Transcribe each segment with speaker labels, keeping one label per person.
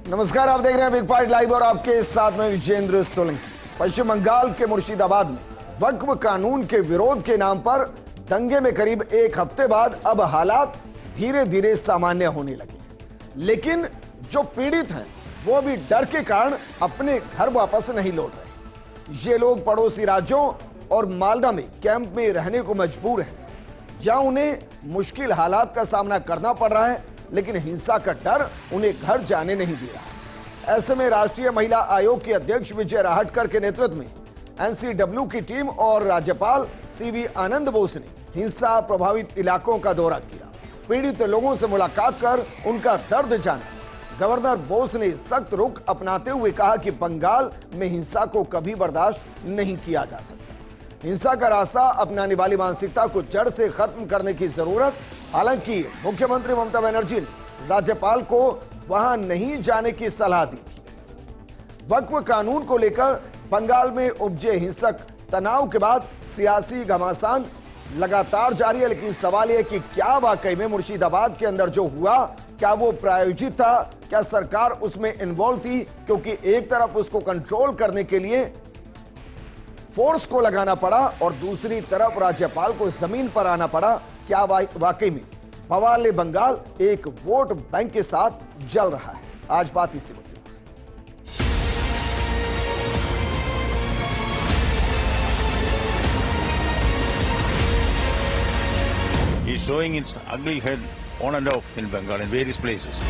Speaker 1: नमस्कार, आप देख रहे हैं बिग फाइट लाइव और आपके साथ में विजेंद्र सोलंकी। पश्चिम बंगाल के मुर्शिदाबाद में वक्फ कानून के विरोध के नाम पर दंगे में करीब एक हफ्ते बाद अब हालात धीरे धीरे सामान्य होने लगे, लेकिन जो पीड़ित हैं वो भी डर के कारण अपने घर वापस नहीं लौट रहे। ये लोग पड़ोसी राज्यों और मालदा में कैंप में रहने को मजबूर हैं, जहां उन्हें मुश्किल हालात का सामना करना पड़ रहा है, लेकिन हिंसा का डर उन्हें घर जाने नहीं दे रहा। ऐसे में राष्ट्रीय महिला आयोग की अध्यक्ष विजय राहटकर के नेतृत्व में एनसीडब्ल्यू की टीम और राज्यपाल सीवी आनंद बोस ने हिंसा प्रभावित इलाकों का दौरा किया, पीड़ित लोगों से मुलाकात कर उनका दर्द जाना। गवर्नर बोस ने सख्त रुख अपनाते हुए कहा कि बंगाल में हिंसा को कभी बर्दाश्त नहीं किया जा सकता। हिंसा का रास्ता अपनाने वाली मानसिकता को जड़ से खत्म करने की जरूरत। हालांकि मुख्यमंत्री ममता बनर्जी ने राज्यपाल को वहां नहीं जाने की सलाह दी थी। वक्फ कानून को लेकर बंगाल में उपजे हिंसक तनाव के बाद सियासी घमासान लगातार जारी है, लेकिन सवाल यह कि क्या वाकई में मुर्शिदाबाद के अंदर जो हुआ क्या वो प्रायोजित था, क्या सरकार उसमें इन्वॉल्व थी, क्योंकि एक तरफ उसको कंट्रोल करने के लिए फोर्स को लगाना पड़ा और दूसरी तरफ राज्यपाल को जमीन पर आना पड़ा। क्या वाकई में बवाल बंगाल एक वोट बैंक के साथ जल रहा है? आज बात इसी मुद्दे पर।
Speaker 2: Is showing its ugly head on and off in Bengal in various places.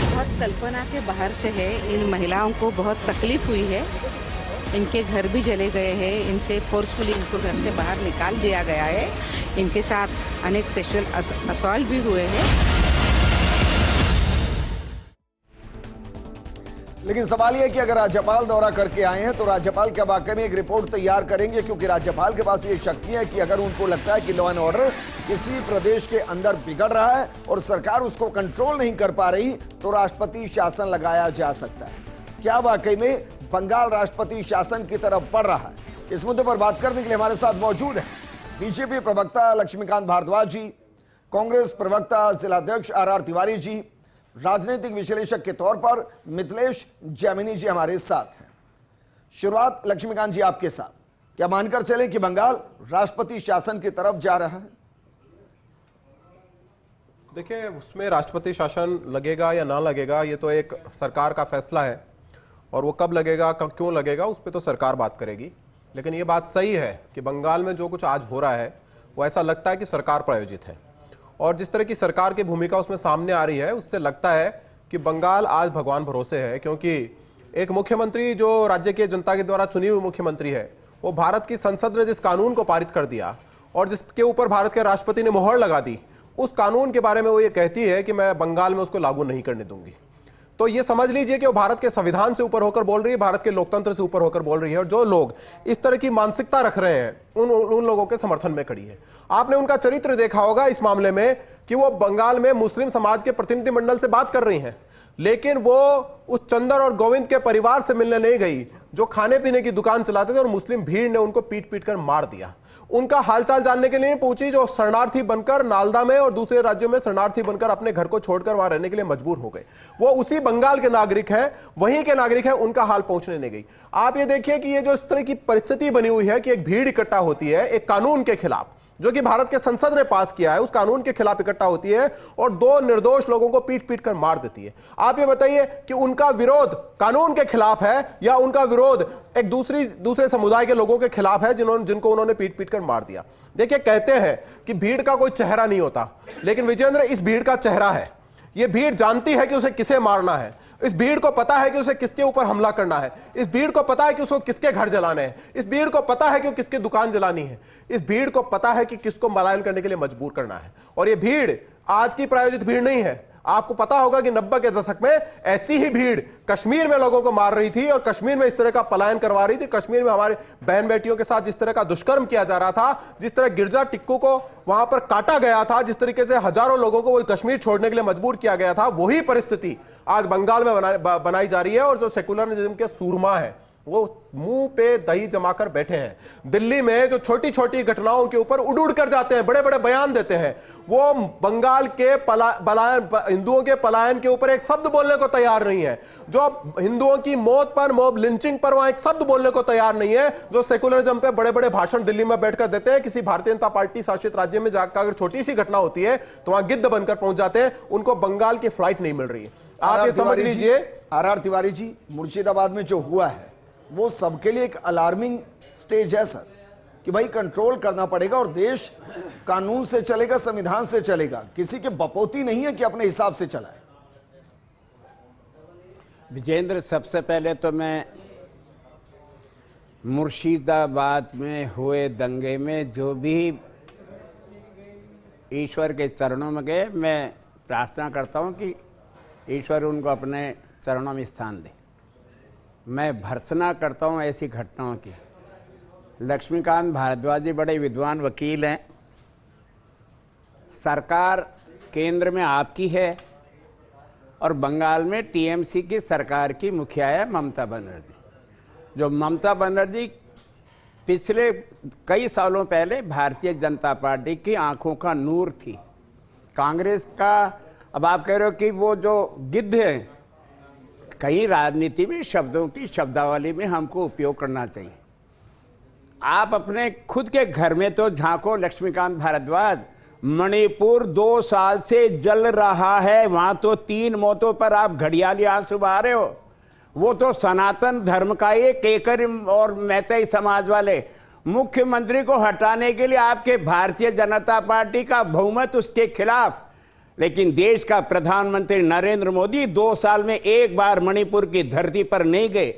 Speaker 3: बहुत कल्पना के बाहर से है। इन महिलाओं को बहुत तकलीफ हुई है, इनके घर भी जले गए हैं, इनसे फोर्सफुली इनको घर से बाहर निकाल दिया गया है, इनके साथ अनेक सेक्सुअल असॉल्ट भी हुए हैं।
Speaker 1: लेकिन सवाल यह है कि अगर राज्यपाल दौरा करके आए हैं तो राज्यपाल क्या वाकई में एक रिपोर्ट तैयार करेंगे, क्योंकि राज्यपाल के पास ये शक्ति है कि अगर उनको लगता है कि लॉ एंड ऑर्डर किसी प्रदेश के अंदर बिगड़ रहा है और सरकार उसको कंट्रोल नहीं कर पा रही तो राष्ट्रपति शासन लगाया जा सकता है। क्या वाकई में बंगाल राष्ट्रपति शासन की तरफ बढ़ रहा है? इस मुद्दे पर बात करने के लिए हमारे साथ मौजूद है बीजेपी प्रवक्ता लक्ष्मीकांत भारद्वाज जी, कांग्रेस प्रवक्ता जिलाध्यक्ष आर तिवारी जी, राजनीतिक विश्लेषक के तौर पर मिथिलेश जैमिनी जी हमारे साथ हैं। शुरुआत लक्ष्मीकांत जी आपके साथ। क्या मानकर चले कि बंगाल राष्ट्रपति शासन की तरफ जा रहा है?
Speaker 4: देखिए, उसमें राष्ट्रपति शासन लगेगा या ना लगेगा ये तो एक सरकार का फैसला है, और वो कब लगेगा, कब क्यों लगेगा, उस पर तो सरकार बात करेगी। लेकिन ये बात सही है कि बंगाल में जो कुछ आज हो रहा है वो ऐसा लगता है कि सरकार प्रायोजित है, और जिस तरह की सरकार की भूमिका उसमें सामने आ रही है उससे लगता है कि बंगाल आज भगवान भरोसे है। क्योंकि एक मुख्यमंत्री जो राज्य के जनता के द्वारा चुनी हुई मुख्यमंत्री है, वो भारत की संसद ने जिस कानून को पारित कर दिया और जिसके ऊपर भारत के राष्ट्रपति ने मोहर लगा दी, उस कानून के बारे में वो ये कहती है कि मैं बंगाल में उसको लागू नहीं करने दूंगी। तो ये समझ लीजिए कि वो भारत के संविधान से ऊपर होकर बोल रही है, भारत के लोकतंत्र से ऊपर होकर बोल रही है, और जो लोग इस तरह की मानसिकता रख रहे हैं उन लोगों के समर्थन में खड़ी है। आपने उनका चरित्र देखा होगा इस मामले में कि वो बंगाल में मुस्लिम समाज के प्रतिनिधिमंडल से बात कर रही हैं, लेकिन वो उस चंदर और गोविंद के परिवार से मिलने नहीं गई जो खाने पीने की दुकान चलाते थे, और मुस्लिम भीड़ ने उनको पीट पीट कर मार दिया। उनका हालचाल जानने के लिए पहुंची जो शरणार्थी बनकर नालदा में और दूसरे राज्यों में शरणार्थी बनकर अपने घर को छोड़कर वहां रहने के लिए मजबूर हो गए। वो उसी बंगाल के नागरिक हैं, वहीं के नागरिक हैं, उनका हाल पहुंचने नहीं गई। आप ये देखिए कि ये जो इस तरह की परिस्थिति बनी हुई है कि एक भीड़ इकट्ठा होती है एक कानून के खिलाफ जो कि भारत के संसद ने पास किया है, उस कानून के खिलाफ इकट्ठा होती है और दो निर्दोष लोगों को पीट पीट कर मार देती है। आप ये बताइए कि उनका विरोध कानून के खिलाफ है या उनका विरोध एक दूसरे समुदाय के लोगों के खिलाफ है जिनको उन्होंने पीट पीट कर मार दिया। देखिए, कहते हैं कि भीड़ का कोई चेहरा नहीं होता, लेकिन विजेंद्र इस भीड़ का चेहरा है। यह भीड़ जानती है कि उसे किसे मारना है, इस भीड़ को पता है कि उसे किसके ऊपर हमला करना है, इस भीड़ को पता है कि उसको किसके घर जलाने हैं, इस भीड़ को पता है कि किसकी दुकान जलानी है, इस भीड़ को पता है कि किसको पलायन करने के लिए मजबूर करना है। और ये भीड़ आज की प्रायोजित भीड़ नहीं है। आपको पता होगा कि 90 के दशक में ऐसी ही भीड़ कश्मीर में लोगों को मार रही थी और कश्मीर में इस तरह का पलायन करवा रही थी। कश्मीर में हमारे बहन बेटियों के साथ जिस तरह का दुष्कर्म किया जा रहा था, जिस तरह गिरजा टिक्कू को वहां पर काटा गया था, जिस तरीके से हजारों लोगों को वो कश्मीर छोड़ने के लिए मजबूर किया गया था, वही परिस्थिति आज बंगाल में बनाई जा रही है। और जो सेकुलरिज्म के सूरमा है वो मुंह पे दही जमाकर बैठे हैं। दिल्ली में जो छोटी छोटी घटनाओं के ऊपर उड़ उड़ कर जाते हैं, बड़े बड़े बयान देते हैं, वो बंगाल के हिंदुओं के पलायन के ऊपर एक शब्द बोलने को तैयार नहीं है। जो हिंदुओं की मौत पर, मॉब लिंचिंग पर वहां एक शब्द बोलने को तैयार नहीं है। जो सेकुलरिज्म पे बड़े बड़े भाषण दिल्ली में बैठकर देते हैं, किसी भारतीय जनता पार्टी शासित राज्य में जाकर अगर छोटी सी घटना होती है तो वहां गिद्ध बनकर पहुंच जाते हैं। उनको बंगाल की फ्लाइट नहीं मिल रही है। आप ये समझ लीजिए।
Speaker 1: आर तिवारी जी, मुर्शिदाबाद में जो हुआ है वो सबके लिए एक अलार्मिंग स्टेज है सर, कि भाई कंट्रोल करना पड़ेगा और देश कानून से चलेगा, संविधान से चलेगा, किसी के बपोती नहीं है कि अपने हिसाब से चलाए।
Speaker 5: विजेंद्र, सबसे पहले तो मैं मुर्शिदाबाद में हुए दंगे में जो भी ईश्वर के चरणों में गए, मैं प्रार्थना करता हूं कि ईश्वर उनको अपने चरणों में स्थान दे। मैं भर्त्सना करता हूं ऐसी घटनाओं की। लक्ष्मीकांत भारद्वाज जी बड़े विद्वान वकील हैं। सरकार केंद्र में आपकी है और बंगाल में टीएमसी की सरकार की मुखिया है ममता बनर्जी। जो ममता बनर्जी पिछले कई सालों पहले भारतीय जनता पार्टी की आंखों का नूर थी। कांग्रेस का, अब आप कह रहे हो कि वो जो गिद्ध है, कई राजनीति में शब्दों की शब्दावली में हमको उपयोग करना चाहिए। आप अपने खुद के घर में तो झांको लक्ष्मीकांत भारद्वाज। मणिपुर 2 साल से जल रहा है, वहां तो 3 मौतों पर आप घड़ियाली आंसू बहा रहे हो। वो तो सनातन धर्म का एक केकर और मैतेई समाज वाले मुख्यमंत्री को हटाने के लिए आपके भारतीय जनता पार्टी का बहुमत उसके खिलाफ। लेकिन देश का प्रधानमंत्री नरेंद्र मोदी 2 साल में एक बार मणिपुर की धरती पर नहीं गए।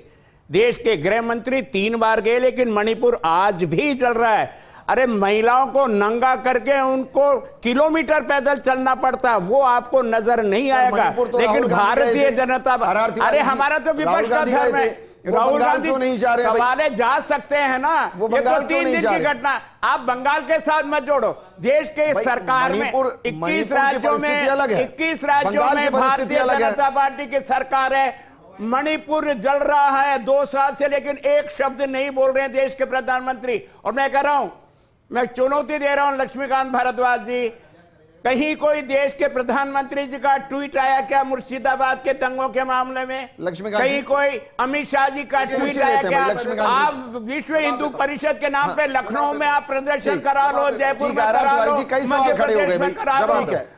Speaker 5: देश के गृह मंत्री 3 बार गए, लेकिन मणिपुर आज भी जल रहा है। अरे महिलाओं को नंगा करके उनको किलोमीटर पैदल चलना पड़ता, वो आपको नजर नहीं आएगा।
Speaker 1: तो
Speaker 5: लेकिन भारतीय जनता, अरे हमारा तो विपक्ष का धर्म है। राहुल गांधी
Speaker 1: क्यों नहीं जा रहे?
Speaker 5: सवाले जा सकते हैं ना, ये तो 3 दिन की घटना। आप बंगाल के साथ मत जोड़ो। देश के सरकार में 21 राज्यों में 21 राज्यों में भारतीय जनता पार्टी की सरकार है। मणिपुर जल रहा है 2 साल से, लेकिन एक शब्द नहीं बोल रहे हैं देश के प्रधानमंत्री। और मैं कह रहा हूं, मैं चुनौती दे रहा हूं लक्ष्मीकांत भारद्वाज जी, कहीं कोई देश के प्रधानमंत्री जी का ट्वीट आया क्या मुर्शिदाबाद के दंगों के मामले में? कहीं कोई अमित शाह जी का ट्वीट आया क्या? आप विश्व हिंदू परिषद के नाम पे लखनऊ में आप प्रदर्शन करा लो, जयपुर में करा लो, मध्य प्रदेश में करा लो।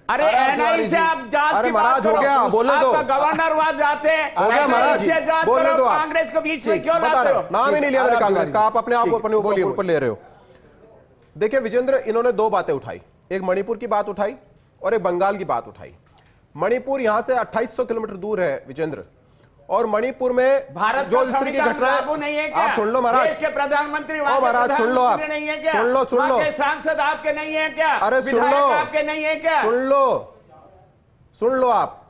Speaker 5: अरे एनआई से आप जांच की बात करो, आपका गवर्नर वहां जाते हैं, कांग्रेस के बीच में क्यों लाते हो?
Speaker 4: नाम ही नहीं लिया मैंने कांग्रेस का, आप अपने आप को अपने ऊपर ले रहे हो। देखिए विजेंद्र, इन्होंने 2 बातें उठाई, एक मणिपुर की बात उठाई और एक बंगाल की बात उठाई। मणिपुर यहां से 2800 किलोमीटर दूर है विजेंद्र, और मणिपुर में
Speaker 5: भारत
Speaker 4: जो इस तरह की घटनाएं नहीं है क्या? आप सुन लो महाराज,
Speaker 5: देश के प्रधानमंत्री
Speaker 4: महाराज सुन लो, आप
Speaker 5: नहीं है क्या?
Speaker 4: सुन लो
Speaker 5: सांसद आपके नहीं है क्या?
Speaker 4: अरे सुन लो,
Speaker 5: आपके नहीं है क्या?
Speaker 4: सुन लो आप।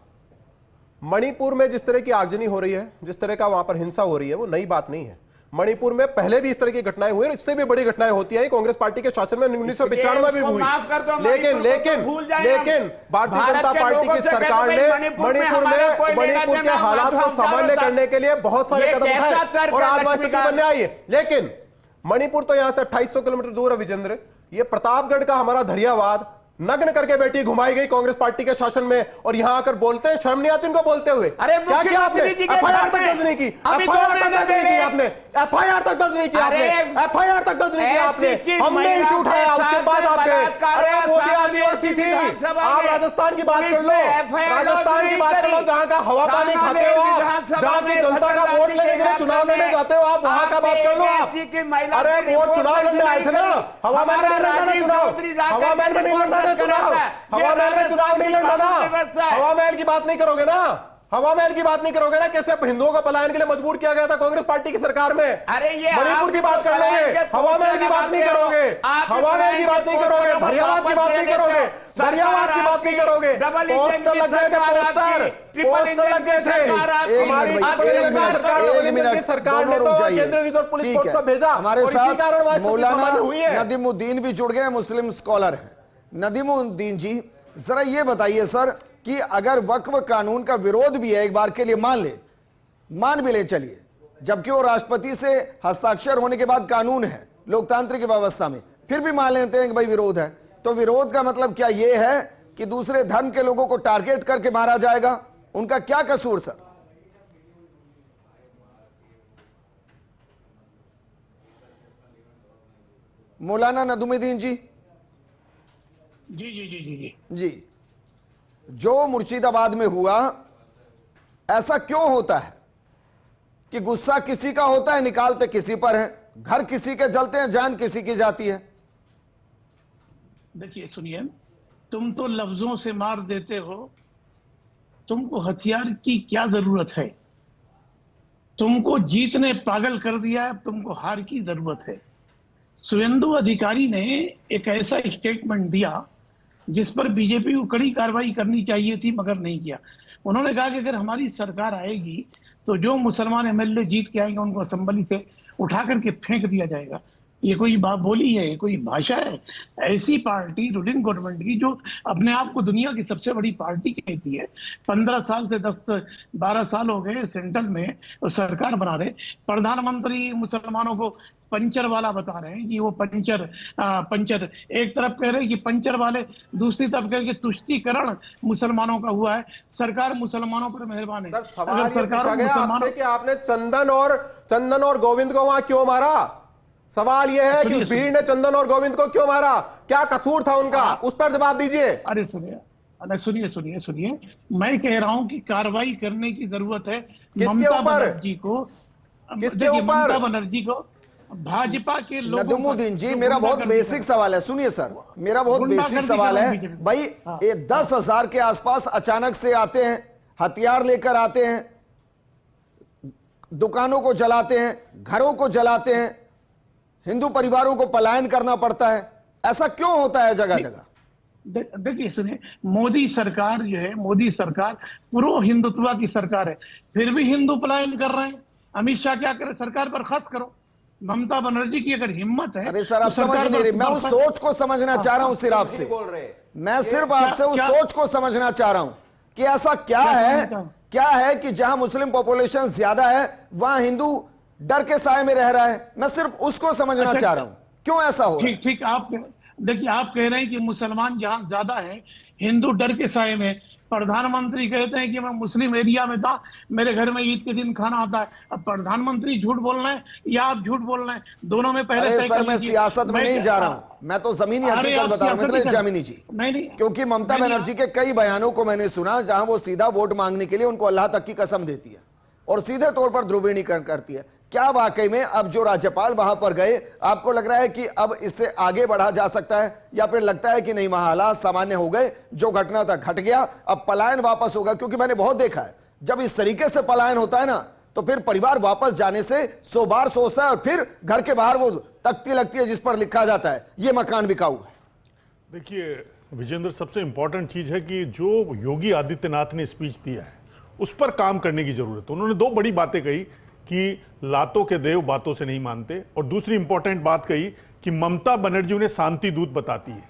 Speaker 4: मणिपुर में जिस तरह की आगजनी हो रही है, जिस तरह का वहां पर हिंसा हो रही है, वो नई बात नहीं है। मणिपुर में पहले भी इस तरह की घटनाएं हुई, इससे भी बड़ी घटनाएं होती हैं। कांग्रेस पार्टी के शासन में 1995 में भी हुई, लेकिन भारतीय जनता पार्टी की सरकार ने मणिपुर के हालात को सामान्य करने के लिए बहुत सारे कदम उठाए और आज वह स्थिति बनने आई है। लेकिन मणिपुर तो यहां से 2800 किलोमीटर दूर है विजेंद्र। ये प्रतापगढ़ का हमारा धरियावाद नग्न करके बेटी घुमाई गई कांग्रेस पार्टी के शासन में, और यहां आकर बोलते हैं, शर्म नहीं आती उनको बोलते हुए?
Speaker 5: अरे
Speaker 4: क्या किया आपने? एफआईआर तक दर्ज नहीं की, एफआईआर तक दर्ज नहीं की आपने, एफआईआर तक दर्ज नहीं किया आपने, एफआईआर तक दर्ज नहीं किया आपने। हमने इशू उठाया, उसके बाद आपके, अरे वो भी आदिवासी थी। आप राजस्थान की बात कर लो, राजस्थान की बात कर लो, जहां का हवा पानी खाते हो आप, जहां की जनता का वोट लेने के लिए चुनाव लड़ने जाते हो आप, वहां का बात कर लो आप। अरे वोट चुनाव लड़ने आए थे ना, हवामहल में नहीं लड़ना चुनाव, हवामहल में नहीं लड़ना चुनाव, हवामहल में चुनाव नहीं लड़ना ना, हवामहल की बात नहीं करोगे ना, हवामहल की बात नहीं करोगे ना। कैसे हिंदुओं का पलायन के लिए मजबूर किया गया था कांग्रेस पार्टी की सरकार में।
Speaker 5: अरे ये
Speaker 4: मणिपुर की बात कर लोगे, हवामहल की बात नहीं करोगे, हवामहल की बात नहीं करोगे, धरियावाद की बात नहीं करोगे, धरियावाद की बात नहीं करोगे। पोस्टर लग गए थे, पोस्टर लग गए थे। हमारी सरकार ने तो केंद्रीय रिजर्व पुलिस फोर्स को भेजा।
Speaker 1: हमारे साथ मौलाना नदीमुद्दीन भी जुड़ गए, मुस्लिम स्कॉलर हैं। नदीमुद्दीन जी, जरा ये बताइए सर कि अगर वक्फ कानून का विरोध भी है, एक बार के लिए मान भी ले, चलिए, जबकि वो राष्ट्रपति से हस्ताक्षर होने के बाद कानून है लोकतांत्रिक व्यवस्था में, फिर भी मान लेते हैं कि भाई विरोध है। तो विरोध का मतलब क्या ये है कि दूसरे धर्म के लोगों को टारगेट करके मारा जाएगा? उनका क्या कसूर सर? मौलाना नदुमुद्दीन जी।
Speaker 6: जी जी जी जी जी
Speaker 1: जी, जो मुर्शिदाबाद में हुआ, ऐसा क्यों होता है कि गुस्सा किसी का होता है, निकालते किसी पर है, घर किसी के जलते हैं, जान किसी की जाती है?
Speaker 6: देखिए सुनिए, तुम तो लफ्जों से मार देते हो, तुमको हथियार की क्या जरूरत है? तुमको जीत ने पागल कर दिया है, तुमको हार की जरूरत है। शुभेंदु अधिकारी ने एक ऐसा स्टेटमेंट दिया जिस पर बीजेपी को कड़ी कार्रवाई करनी चाहिए थी, मगर नहीं किया। उन्होंने कहा कि अगर हमारी सरकार आएगी तो जो मुसलमान एमएलए जीत के आएंगे उनको असेंबली से उठा करके फेंक दिया जाएगा। ये कोई बात बोली है? ये कोई भाषा है? ऐसी पार्टी रूलिंग गवर्नमेंट की जो अपने आप को दुनिया की सबसे बड़ी पार्टी कहती है, 15 साल से 10-12 साल हो गए सेंट्रल में सरकार बना रहे, प्रधानमंत्री मुसलमानों को पंचर वाला बता रहे हैं कि वो पंचर एक तरफ कह रहे हैं कि पंचर वाले, दूसरी तरफ कह रहे हैं कि तुष्टीकरण मुसलमानों का हुआ है, सरकार मुसलमानों पर मेहरबान है।
Speaker 4: सर, सवाल ये
Speaker 6: सरकार
Speaker 4: पूछा गया आपसे कि आपने चंदन और गोविंद को वहां क्यों मारा? सवाल यह है कि उस भीड़ ने चंदन और गोविंद को क्यों मारा? क्या कसूर था उनका? उस पर जवाब दीजिए।
Speaker 6: अरे सुनिए, मैं कह रहा हूं कि कार्रवाई करने की जरूरत है। ममता बनर्जी को, ममता बनर्जी को, भाजपा के लोगों।
Speaker 1: नदुमुद्दीन जी, मेरा बहुत बेसिक सवाल है, सुनिए सर, मेरा बहुत बेसिक सवाल है भाई। ये 10,000 के आसपास अचानक से आते हैं, हथियार लेकर आते हैं, दुकानों को जलाते हैं, घरों को जलाते हैं, हिंदू परिवारों को पलायन करना पड़ता है, ऐसा क्यों होता है जगह जगह?
Speaker 6: देखिए सुनिए, मोदी सरकार जो है, मोदी सरकार पूर्व हिंदुत्व की सरकार है, फिर भी हिंदू पलायन कर रहे हैं। अमित शाह क्या करे? सरकार पर खर्च करो। ममता बनर्जी की अगर हिम्मत है।
Speaker 1: अरे सर, आप समझ नहीं रहे, मैं उस सोच को समझना चाह रहा हूं सिर्फ आपसे, मैं सिर्फ आपसे उस सोच को समझना चाह रहा हूं कि ऐसा क्या है कि जहां मुस्लिम पॉपुलेशन ज्यादा है वहां हिंदू डर के साए में रह रहा है। मैं सिर्फ उसको समझना चाह रहा हूं, क्यों ऐसा हो रहा है?
Speaker 6: ठीक, आप देखिए, आप कह रहे हैं कि मुसलमान जहां ज्यादा है, हिंदू डर के साए में। प्रधानमंत्री कहते हैं कि मैं मुस्लिम एरिया में था, मेरे घर में ईद के दिन खाना आता है। अब प्रधानमंत्री झूठ बोल रहे हैं या आप झूठ बोल रहे हैं? दोनों में पहले
Speaker 1: अरे सर, मैं सियासत में नहीं जा रहा हूं, मैं तो जमीनी हकीकत बता रहा हूं जामिनी जी।
Speaker 6: नहीं,
Speaker 1: क्योंकि ममता बनर्जी के कई बयानों को मैंने सुना जहां वो सीधा वोट मांगने के लिए उनको अल्लाह तक की कसम देती है और सीधे तौर पर ध्रुवीकरण करती है। क्या वाकई में अब जो राज्यपाल वहां पर गए, आपको लग रहा है कि अब इससे आगे बढ़ा जा सकता है, या फिर लगता है कि नहीं, वहां हालात सामान्य हो गए, जो घटना था घट गया, अब पलायन वापस होगा? क्योंकि मैंने बहुत देखा है, जब इस तरीके से पलायन होता है ना, तो फिर परिवार वापस जाने से 100 बार सोचता है और फिर घर के बाहर वो तख्ती लगती है जिस पर लिखा जाता है ये मकान बिकाऊ है।
Speaker 7: देखिए विजेंद्र, सबसे इंपॉर्टेंट चीज है कि जो योगी आदित्यनाथ ने स्पीच दिया है उस पर काम करने की जरूरत है। उन्होंने 2 बड़ी बातें कही कि लातों के देव बातों से नहीं मानते, और दूसरी इंपॉर्टेंट बात कही कि ममता बनर्जी उन्हें शांति दूत बताती है।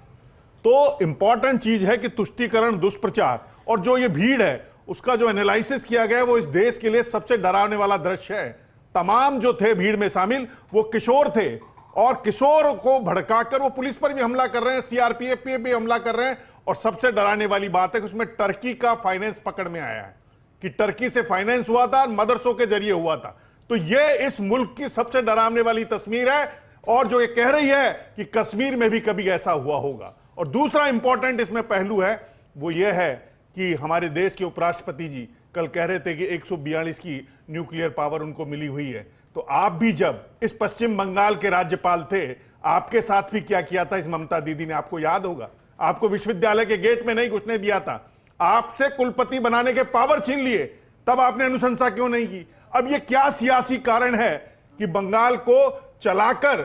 Speaker 7: तो इंपॉर्टेंट चीज है कि तुष्टीकरण, दुष्प्रचार और जो ये भीड़ है उसका जो एनालिसिस किया गया है वो इस देश के लिए सबसे डरावने वाला दृश्य है। तमाम जो थे भीड़ में शामिल वो किशोर थे, और किशोर को भड़काकर वो पुलिस पर भी हमला कर रहे हैं, सीआरपीएफ पे भी हमला कर रहे हैं। और सबसे डराने वाली बात है कि उसमें टर्की का फाइनेंस पकड़ में आया है, कि टर्की से फाइनेंस हुआ था, मदरसों के जरिए हुआ था। तो ये इस मुल्क की सबसे डरावने वाली तस्वीर है, और जो ये कह रही है कि कश्मीर में भी कभी ऐसा हुआ होगा। और दूसरा इंपॉर्टेंट इसमें पहलू है वो ये है कि हमारे देश के उपराष्ट्रपति जी कल कह रहे थे कि 142 की न्यूक्लियर पावर उनको मिली हुई है। तो आप भी जब इस पश्चिम बंगाल के राज्यपाल थे, आपके साथ भी क्या किया था इस ममता दीदी ने, आपको याद होगा। आपको विश्वविद्यालय के गेट में नहीं घुसने दिया था, आपसे कुलपति बनाने के पावर छीन लिए, तब आपने अनुशंसा क्यों नहीं की? अब ये क्या सियासी कारण है कि बंगाल को चलाकर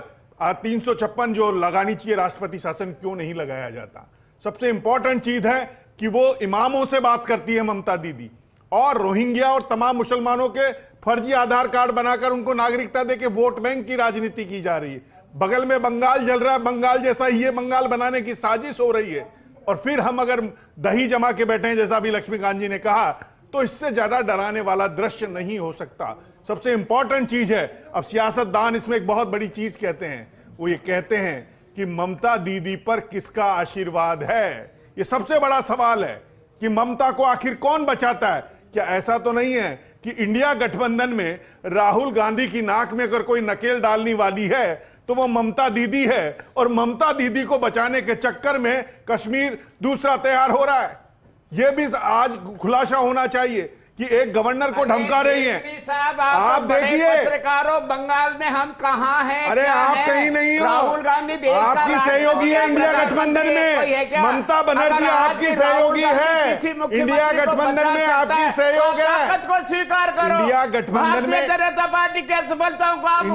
Speaker 7: 356 जो लगानी चाहिए राष्ट्रपति शासन क्यों नहीं लगाया जाता? सबसे इंपॉर्टेंट चीज है कि वो इमामों से बात करती है ममता दीदी, और रोहिंग्या और तमाम मुसलमानों के फर्जी आधार कार्ड बनाकर उनको नागरिकता देके वोट बैंक की राजनीति की जा रही है। बगल में बंगाल जल रहा है, बंगाल जैसा ये बंगाल बनाने की साजिश हो रही है। और फिर हम अगर दही जमा के बैठे हैं, जैसा अभी लक्ष्मीकांत जी ने कहा, तो इससे ज्यादा डराने वाला दृश्य नहीं हो सकता। सबसे इंपॉर्टेंट चीज है। अब सियासतदान इसमें एक बहुत बड़ी चीज कहते हैं, वो ये कहते हैं कि ममता दीदी पर किसका आशीर्वाद है। ये सबसे बड़ा सवाल है कि ममता को आखिर कौन बचाता है। क्या ऐसा तो नहीं है कि इंडिया गठबंधन में राहुल गांधी की नाक में अगर कोई नकेल डालने वाली है तो वो ममता दीदी है, और ममता दीदी को बचाने के चक्कर में कश्मीर दूसरा तैयार हो रहा है। यह भी आज खुलासा होना चाहिए कि एक गवर्नर को धमका रही हैं।
Speaker 5: साहब
Speaker 7: आप देखिए,
Speaker 5: पत्रकारों, बंगाल में हम कहां हैं?
Speaker 7: अरे आप कहीं नहीं हो,
Speaker 5: राहुल गांधी देश का
Speaker 7: आपकी सहयोगी है इंडिया गठबंधन में। ममता बनर्जी आपकी सहयोगी है इंडिया गठबंधन में, आपकी सहयोग है।
Speaker 5: को स्वीकार करो।
Speaker 7: इंडिया गठबंधन में
Speaker 5: जनता पार्टी के सफलताओं को आप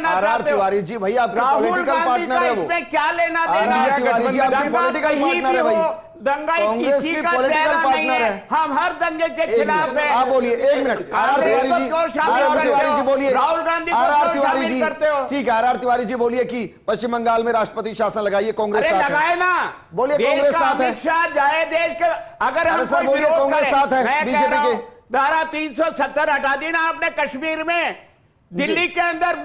Speaker 1: आर तिवारी जी भाई आपके पॉलिटिकल पार्टनर है वो।
Speaker 5: क्या लेना देना?
Speaker 1: आर तिवारी जी आपके पॉलिटिकल पार्टनर है भाई,
Speaker 5: दंगाई
Speaker 1: कांग्रेस
Speaker 5: किसी
Speaker 1: की
Speaker 5: का
Speaker 1: पॉलिटिकल
Speaker 5: चेहरा नहीं
Speaker 1: पार्टनर
Speaker 5: है।
Speaker 1: है।
Speaker 5: हम हर दंगे के खिलाफ है।
Speaker 1: आप बोलिए, एक मिनट। आर तिवारी जी बोलिए।
Speaker 5: राहुल गांधी
Speaker 1: आर तिवारी
Speaker 5: शामिल
Speaker 1: जी
Speaker 5: करते हो।
Speaker 1: ठीक है, आर तिवारी जी बोलिए कि पश्चिम बंगाल में राष्ट्रपति शासन लगाइए, कांग्रेस साथ
Speaker 5: लगाए
Speaker 1: है।
Speaker 5: ना,
Speaker 1: बोलिए कांग्रेस साथ है।
Speaker 5: अमित शाह जाए देश के, अगर हम
Speaker 1: सर बोलिए कांग्रेस साथ है बीजेपी के।
Speaker 5: धारा 370 हटा दी ना आपने कश्मीर में। दिल्ली के अंदर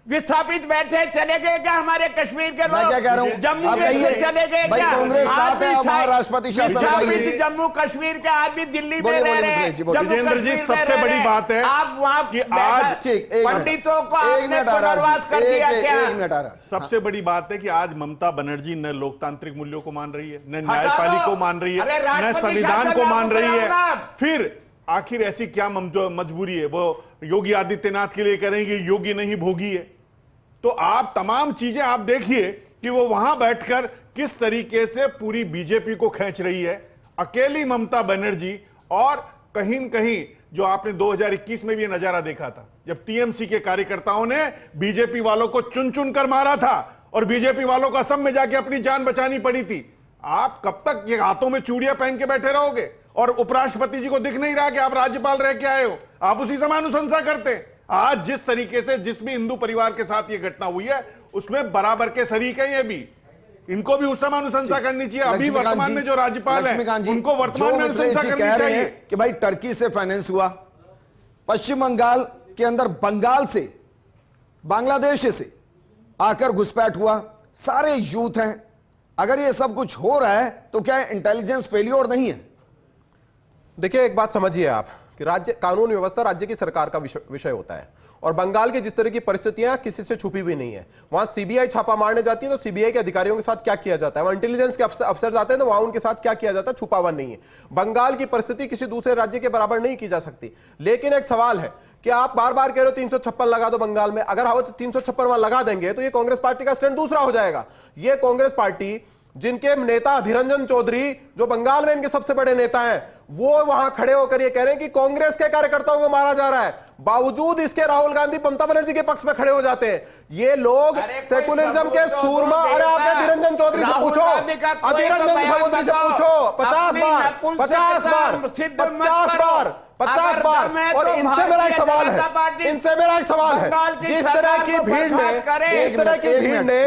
Speaker 5: विस्थापित बैठे चले गए क्या हमारे कश्मीर के लोग?
Speaker 1: मैं क्या कह रहा हूं,
Speaker 5: जम्मू
Speaker 1: आप
Speaker 5: में
Speaker 1: कहिए
Speaker 5: चले गए
Speaker 1: भाई
Speaker 5: क्या?
Speaker 1: कांग्रेस साथ है, अब वहां राष्ट्रपति शासन लगाइए।
Speaker 5: जम्मू कश्मीर के आदमी दिल्ली में
Speaker 1: बोलिए,
Speaker 5: रह
Speaker 1: बोलिए,
Speaker 5: रहे हैं।
Speaker 1: मित्रेश जी, बोलिए।
Speaker 5: जम्मू
Speaker 7: विजेंद्र जी,
Speaker 5: कश्मीर में
Speaker 7: सबसे
Speaker 5: रह
Speaker 7: बड़ी
Speaker 5: रहे हैं।
Speaker 7: बात है
Speaker 5: आप वहां
Speaker 7: कि आज
Speaker 1: ठीक, एक मिनट।
Speaker 5: पंडितों को
Speaker 1: एक
Speaker 5: आपने
Speaker 1: मिनट
Speaker 5: पुनर्वास कर दिया क्या?
Speaker 1: एक मिनट आ रहा।
Speaker 7: सबसे बड़ी बात है कि आज ममता बनर्जी न लोकतांत्रिक मूल्यों को मान रही है, न
Speaker 5: हटा
Speaker 7: न्यायपालिका
Speaker 5: दो।
Speaker 7: को मान रही
Speaker 5: अरे
Speaker 7: है, न
Speaker 5: राष्ट्रपति
Speaker 7: संविधान
Speaker 5: शासन
Speaker 7: को मान
Speaker 5: लागू
Speaker 7: रही है।
Speaker 5: कराओ ना।
Speaker 7: फिर आखिर ऐसी क्या मजबूरी है? वो योगी आदित्यनाथ के लिए करेंगे, योगी नहीं भोगी है। तो आप तमाम चीजें आप देखिए कि वो वहां बैठकर किस तरीके से पूरी बीजेपी को खींच रही है, अकेली ममता बनर्जी। और कहीं न कहीं जो आपने 2021 में भी ये नजारा देखा था, जब टीएमसी के कार्यकर्ताओं ने बीजेपी वालों को चुन चुन कर मारा था और बीजेपी वालों को असम में जाके अपनी जान बचानी पड़ी थी। आप कब तक ये हाथों में चूड़ियां पहन के बैठे रहोगे? और उपराष्ट्रपति जी को दिख नहीं रहा कि आप राज्यपाल रह के आए हो, आप उसी समय अनुशंसा करते। आज जिस तरीके से जिस भी हिंदू परिवार के साथ ये घटना हुई है उसमें बराबर के शरीक है ये भी, इनको भी उस समय अनुशंसा करनी चाहिए। अभी वर्तमान में जो राज्यपाल है उनको वर्तमान में अनुशंसा करनी चाहिए
Speaker 1: कि भाई टर्की से फाइनेंस हुआ, पश्चिम बंगाल के अंदर बंगाल से, बांग्लादेश से आकर घुसपैठ हुआ, सारे यूथ हैं। अगर ये सब कुछ हो रहा है तो क्या इंटेलिजेंस फेलियर नहीं है?
Speaker 4: देखिए, एक बात समझिए आप कि राज्य कानून व्यवस्था राज्य की सरकार का विषय होता है, और बंगाल की जिस तरह की परिस्थितियां किसी से छुपी हुई नहीं है। वहां सीबीआई छापा मारने जाती है तो सीबीआई के अधिकारियों के साथ क्या किया जाता है, वहां इंटेलिजेंस के अफसर जाते हैं तो वहां उनके साथ क्या किया जाता है, छुपा हुआ नहीं है। बंगाल की परिस्थिति किसी दूसरे राज्य के बराबर नहीं की जा सकती। लेकिन एक सवाल है कि आप बार बार कह रहे हो 356 लगा दो बंगाल में। अगर आप 356 वहां लगा देंगे तो ये कांग्रेस पार्टी का स्टैंड दूसरा हो जाएगा। ये कांग्रेस पार्टी जिनके नेता अधीर रंजन चौधरी, जो बंगाल में इनके सबसे बड़े नेता हैं, वो वहां खड़े होकर ये कह रहे हैं कि कांग्रेस के कार्यकर्ताओं को मारा जा रहा है। बावजूद इसके राहुल गांधी ममता बनर्जी के पक्ष में खड़े हो जाते हैं। ये लोग सेकुलरिज्म के सूरमा। अरे आपने अधीर रंजन चौधरी से पूछो, अधीर रंजन चौधरी से पूछो 50 बार 50 बार 50 बार 50 बार। और इनसे मेरा एक सवाल है, इनसे मेरा एक सवाल है, जिस तरह की भीड़ ने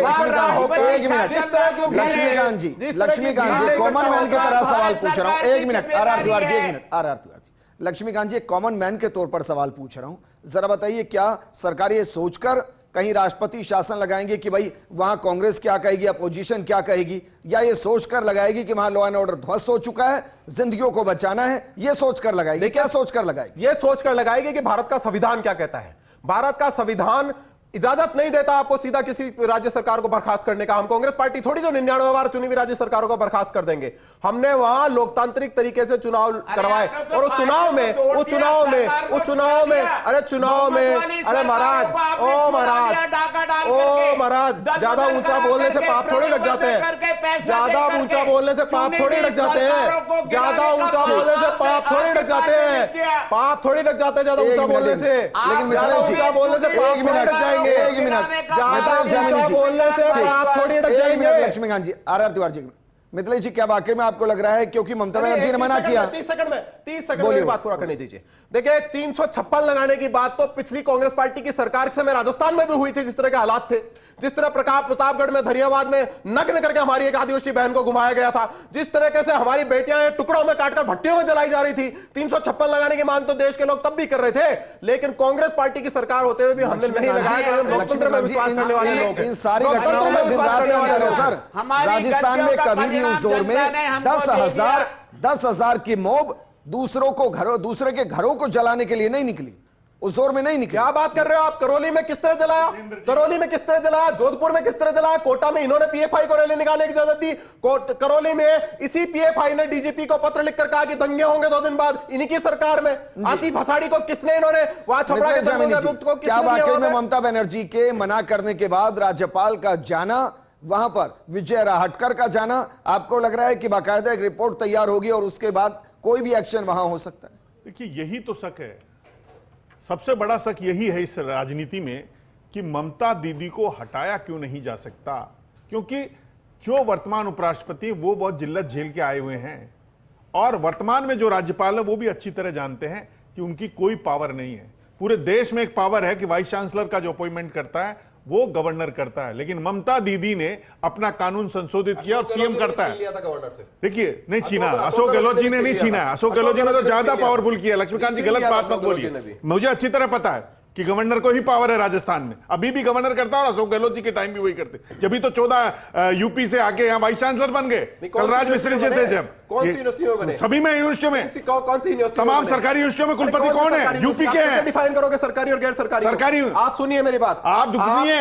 Speaker 1: लक्ष्मीकांत जी कॉमन मैन की तरह सवाल पूछ रहा हूं। एक मिनट आर तिवारी जी, एक मिनट आर तिवारी जी, लक्ष्मीकांत जी एक कॉमन मैन के तौर पर सवाल पूछ रहा हूं। जरा बताइए, क्या सरकार ये सोचकर कहीं राष्ट्रपति शासन लगाएंगे कि भाई वहां कांग्रेस क्या कहेगी, अपोजिशन क्या कहेगी, या ये सोचकर लगाएगी कि वहां लॉ एंड ऑर्डर ध्वस्त हो चुका है, जिंदगियों को बचाना है, ये सोचकर लगाएगी? क्या सोचकर लगाएगी?
Speaker 4: ये सोचकर लगाएगी कि भारत का संविधान क्या कहता है। भारत का संविधान इजाजत नहीं देता आपको सीधा किसी राज्य सरकार को बर्खास्त करने का। हम कांग्रेस पार्टी थोड़ी जो 99 बार चुनी हुई राज्य सरकारों को बर्खास्त कर देंगे। हमने वहां लोकतांत्रिक तरीके से चुनाव करवाए, और उस चुनाव में अरे महाराज, ओ महाराज ज्यादा ऊंचा बोलने से पाप थोड़े लग जाते हैं, ज्यादा ऊंचा बोलने से पाप थोड़े लग जाते हैं, ज्यादा ऊंचा बोलने से पाप थोड़े लग जाते हैं, पाप थोड़े लग जाते हैं ज्यादा ऊंचा बोलने से।
Speaker 1: लेकिन
Speaker 4: ज्यादा ऊंचा बोलने से पाप थोड़े लग जाएंगे।
Speaker 1: एक मिनट
Speaker 4: ज्यादा ऊंचा बोलने से आप थोड़ी अटक जाएंगे।
Speaker 1: लक्ष्मीकांत जी, आर तिवारी जी, मिथिलेश जी, क्या वाकई में आपको लग रहा है क्योंकि ममता बनर्जी ने मना किया?
Speaker 4: 30 सेकंड में बात पूरा करने दीजिए। देखिए 356 लगाने की बात तो पिछली कांग्रेस पार्टी की सरकार के समय राजस्थान में भी हुई थी। जिस तरह के हालात थे, जिस तरह प्रतापगढ़ में, धरियावाद में नग्न करके हमारी एक आदिवासी बहन को घुमाया गया था, जिस तरीके से हमारी बेटियां टुकड़ों में काटकर भट्टियों में जलाई जा रही थी, 356 लगाने की मांग तो देश के लोग तब भी कर रहे थे। लेकिन कांग्रेस पार्टी की सरकार होते हुए भी हमने नहीं लगाया। लोकतंत्र में विश्वास करने वाले लोग,
Speaker 1: इन सारी घटनाओं में विश्वास करने वाले हैं सर। राजस्थान में कभी भी उस दौर में 10,000 की मॉब दूसरे के घरों को जलाने के लिए नहीं निकली, उस दौर में नहीं निकली।
Speaker 4: क्या बात कर रहे हो आप? करौली में किस तरह जलाया? करौली में किस तरह जलाया? जोधपुर में किस तरह जलाया? कोटा में इन्होंने पीएफआई को रैली निकालने की इजाजत दी। करौली में इसी पीएफआई ने डीजीपी को पत्र लिखकर कहा कि दंगे होंगे 2 दिन बाद। इन्हीं की सरकार में आसिफ हसाड़ी को किसने, इन्होंने वहां छपरा के को
Speaker 1: क्या वाकई में ममता बनर्जी के मना करने के बाद राज्यपाल का जाना, वहां पर विजय राहटकर का जाना, आपको लग रहा है कि बाकायदा एक रिपोर्ट तैयार होगी और उसके बाद कोई भी एक्शन वहां हो सकता है?
Speaker 7: देखिए, यही तो शक है, सबसे बड़ा शक यही है इस राजनीति में कि ममता दीदी को हटाया क्यों नहीं जा सकता। क्योंकि जो वर्तमान उपराष्ट्रपति वो बहुत जिल्लत झेल के आए हुए हैं और वर्तमान में जो राज्यपाल है वो भी अच्छी तरह जानते हैं कि उनकी कोई पावर नहीं है। पूरे देश में एक पावर है कि वाइस चांसलर का जो अपॉइंटमेंट करता है वो गवर्नर करता है, लेकिन ममता दीदी ने अपना कानून संशोधित किया और सीएम करता है। देखिए, नहीं छीना, अशोक गहलोत जी ने नहीं छीना है। अशोक गहलोत जी ने तो ज्यादा पावरफुल किया। लक्ष्मीकांत जी, गलत बात मत बोलिए। मुझे अच्छी तरह पता है कि गवर्नर को ही पावर है राजस्थान में, अभी भी गवर्नर करता है और अशोक गहलोत जी के टाइम भी वही करते, जब तो 14 यूपी से आके यहाँ वाइस चांसलर बन गए। कलराज मिस्त्री जी थे जब।
Speaker 4: कौन सी यूनिवर्सिटी में बने?
Speaker 7: सभी में यूनिवर्सिटियों में।
Speaker 4: कौन सी यूनिवर्सिटी?
Speaker 7: तमाम सरकारी यूनिवर्सिटियों में कुलपति कौन है? यूपी के हैं।
Speaker 4: डिफाइन करोगे सरकारी और गैर सरकारी? सरकारी। आप सुनिए मेरी बात,
Speaker 7: आप सुनिए,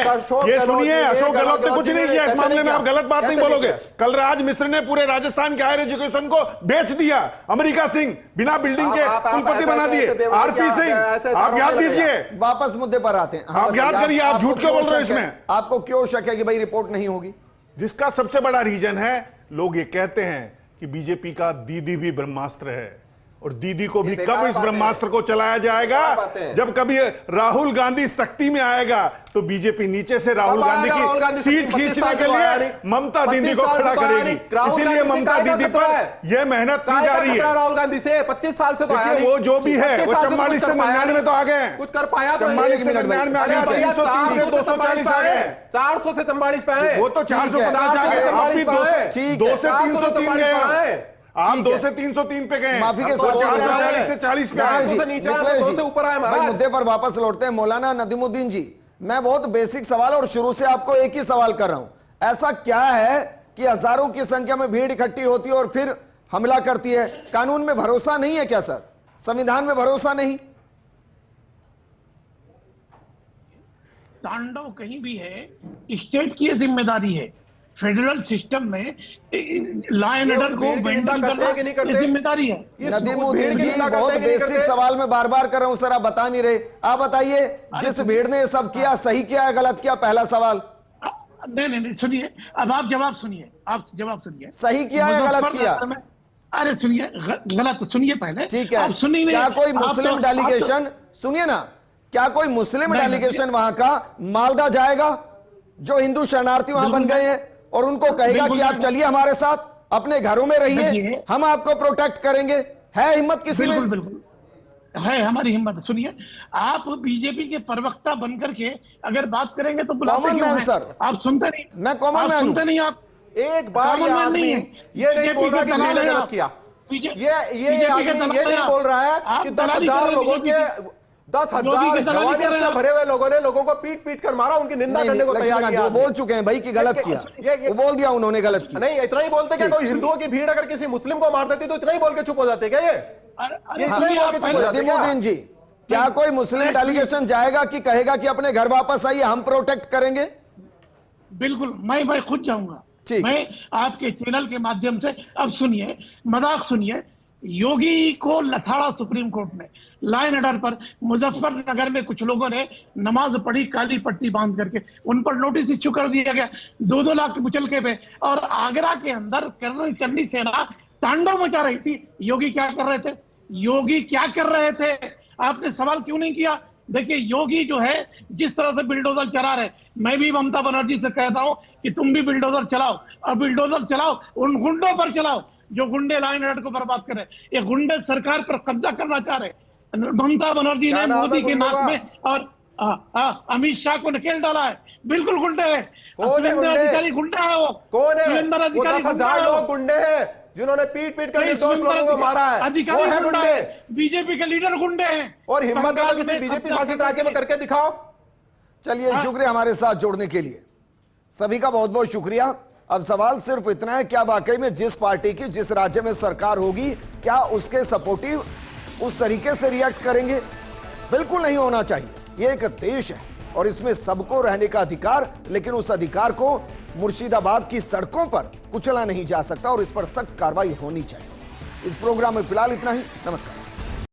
Speaker 7: ये सुनिए, अशोक गहलोत ने कुछ नहीं किया इस मामले में। आप गलत बात नहीं बोलोगे। कलराज मिश्र ने पूरे राजस्थान के हायर एजुकेशन को बेच दिया। अमेरिका सिंह बिना बिल्डिंग के कुलपति बना दिए। आरपी सिंह, आप याद दीजिए।
Speaker 1: वापस मुद्दे पर आते हैं,
Speaker 7: आप याद करिए। आप झूठ क्यों बोल रहे हो इसमें?
Speaker 1: आपको क्यों शक है कि भाई रिपोर्ट नहीं होगी?
Speaker 7: जिसका सबसे बड़ा रीजन है, लोग ये कहते हैं कि बीजेपी का दीदी भी ब्रह्मास्त्र है और दीदी को भी कब इस ब्रह्मास्त्र को चलाया जाएगा? जब कभी राहुल गांधी सख्ती में आएगा तो बीजेपी नीचे से राहुल गांधी की सीट खींचने के लिए ममता दीदी को खड़ा करेगी। इसीलिए ममता दीदी पर यह मेहनत की जा रही है।
Speaker 4: राहुल गांधी से 25 साल से तो आया नहीं।
Speaker 7: वो जो भी है वो 44 से 99 में तो आ गए,
Speaker 4: कुछ कर पाया तो
Speaker 7: 44 से 99 में आ गए, 303 से 240 आ गए,
Speaker 4: 400 से 44 पे आए।
Speaker 7: वो तो 450 आ गए, आप भी 2 से 303 गए। आप 2 से 303 पे गए,
Speaker 1: माफी के साथ
Speaker 7: 440 से 40 पे आए।
Speaker 4: से ऊपर आए।
Speaker 1: मुद्दे पर वापस लौटते हैं। मौलाना नदीमुद्दीन जी, मैं बहुत बेसिक सवाल और शुरू से आपको एक ही सवाल कर रहा हूं। ऐसा क्या है कि हजारों की संख्या में भीड़ इकट्ठी होती है और फिर हमला करती है? कानून में भरोसा नहीं है क्या सर? संविधान में भरोसा नहीं?
Speaker 6: तांडव कहीं भी है, स्टेट की जिम्मेदारी है। फेडरल सिस्टम में लॉ एंड ऑर्डर को मेंटेन करना जिम्मेदारी है।
Speaker 1: नदीमुद्दीन जी, बहुत बेसिक सवाल में बार बार कर रहा हूं सर, आप बता नहीं रहे। आप बताइए, जिस भीड़ ने ये सब किया, सही किया है गलत किया? पहला सवाल।
Speaker 6: नहीं, सुनिए, अब आप जवाब सुनिए,
Speaker 1: सही किया है गलत किया?
Speaker 6: अरे सुनिए, गलत सुनिए पहले,
Speaker 1: ठीक है।
Speaker 6: आप सुनिए।
Speaker 1: क्या कोई मुस्लिम डेलीगेशन, सुनिए ना, क्या कोई मुस्लिम डेलीगेशन वहां का मालदा जाएगा जो हिंदू शरणार्थी वहां बन गए हैं और उनको कहेगा कि आप चलिए हमारे साथ, अपने घरों में रहिए, हम आपको प्रोटेक्ट करेंगे? है हिम्मत किसी में?
Speaker 6: बिल्कुल है, हमारी हिम्मत। सुनिए, आप बीजेपी के प्रवक्ता बनकर के अगर बात करेंगे तो बुलाते क्यों हैं? सर, आप सुनते नहीं।
Speaker 1: मैं कॉमन मैन हूं।
Speaker 6: सुनते नहीं आप।
Speaker 4: एक बार ये आदमी ये नहीं बोल रहा कि मैंने गलत किया। ये आदमी ये नहीं बोल रहा है कि 10,000 लोगों के 10,000 जवानियत से भरे हुए लोगों ने लोगों को पीट पीट कर मारा, उनकी निंदा करने को तैयार किया।
Speaker 1: वो बोल चुके हैं भाई कि गलत किया, वो बोल दिया उन्होंने गलत किया।
Speaker 4: नहीं, इतना ही बोलते क्या? कोई हिंदुओं की भीड़ अगर किसी मुस्लिम को मार देती तो इतना ही बोल के चुप हो जाते क्या?
Speaker 1: नदीमुद्दीन जी, क्या कोई मुस्लिम डेलीगेशन जाएगा कि कहेगा कि अपने घर वापस आइए, हम प्रोटेक्ट करेंगे?
Speaker 6: बिल्कुल, मैं खुद जाऊंगा। मैं आपके चैनल के माध्यम से। अब सुनिए, मजाक सुनिए। योगी को लथाड़ा सुप्रीम कोर्ट ने लॉ एंड ऑर्डर पर। मुजफ्फरनगर में कुछ लोगों ने नमाज पढ़ी काली पट्टी बांध करके, उन पर नोटिस इश्यू कर दिया गया 2-2 लाख के मुचलके पे। और आगरा के अंदर करनी सेना तांडव मचा रही थी। योगी क्या कर रहे थे? आपने सवाल क्यों नहीं किया देखिए योगी जो है जिस तरह से बिल्डोजर चला रहे, मैं भी ममता बनर्जी से कहता हूं कि तुम भी बिल्डोजर चलाओ, और बिल्डोजर चलाओ उन गुंडों पर चलाओ जो गुंडे लाइन एंड को बर्बाद कर रहे। ये गुंडे सरकार पर कब्जा करना चाह रहे। ममता बनर्जी ने मोदी के नाक में और अमित शाह को नकेल डाला है। बिल्कुल गुंडे है। सुरेंद्र अधिकारी गुंडा है। वो
Speaker 4: कौन है?
Speaker 6: सुरेंद्र अधिकारी
Speaker 4: 10,000 लोग गुंडे हैं जिन्होंने पीट पीट कर निर्दोष लोगों को मारा है। वो है गुंडे।
Speaker 6: बीजेपी के लीडर गुंडे हैं।
Speaker 4: और हिम्मत है तो किसी बीजेपी शासित राज्य में करके दिखाओ।
Speaker 1: चलिए, शुक्रिया हमारे साथ जुड़ने के लिए। सभी का बहुत बहुत शुक्रिया। अब सवाल सिर्फ इतना है, क्या वाकई में जिस पार्टी की जिस राज्य में सरकार होगी, क्या उसके सपोर्टिव उस तरीके से रिएक्ट करेंगे? बिल्कुल नहीं होना चाहिए। ये एक देश है और इसमें सबको रहने का अधिकार, लेकिन उस अधिकार को मुर्शिदाबाद की सड़कों पर कुचला नहीं जा सकता और इस पर सख्त कार्रवाई होनी चाहिए। इस प्रोग्राम में फिलहाल इतना ही। नमस्कार।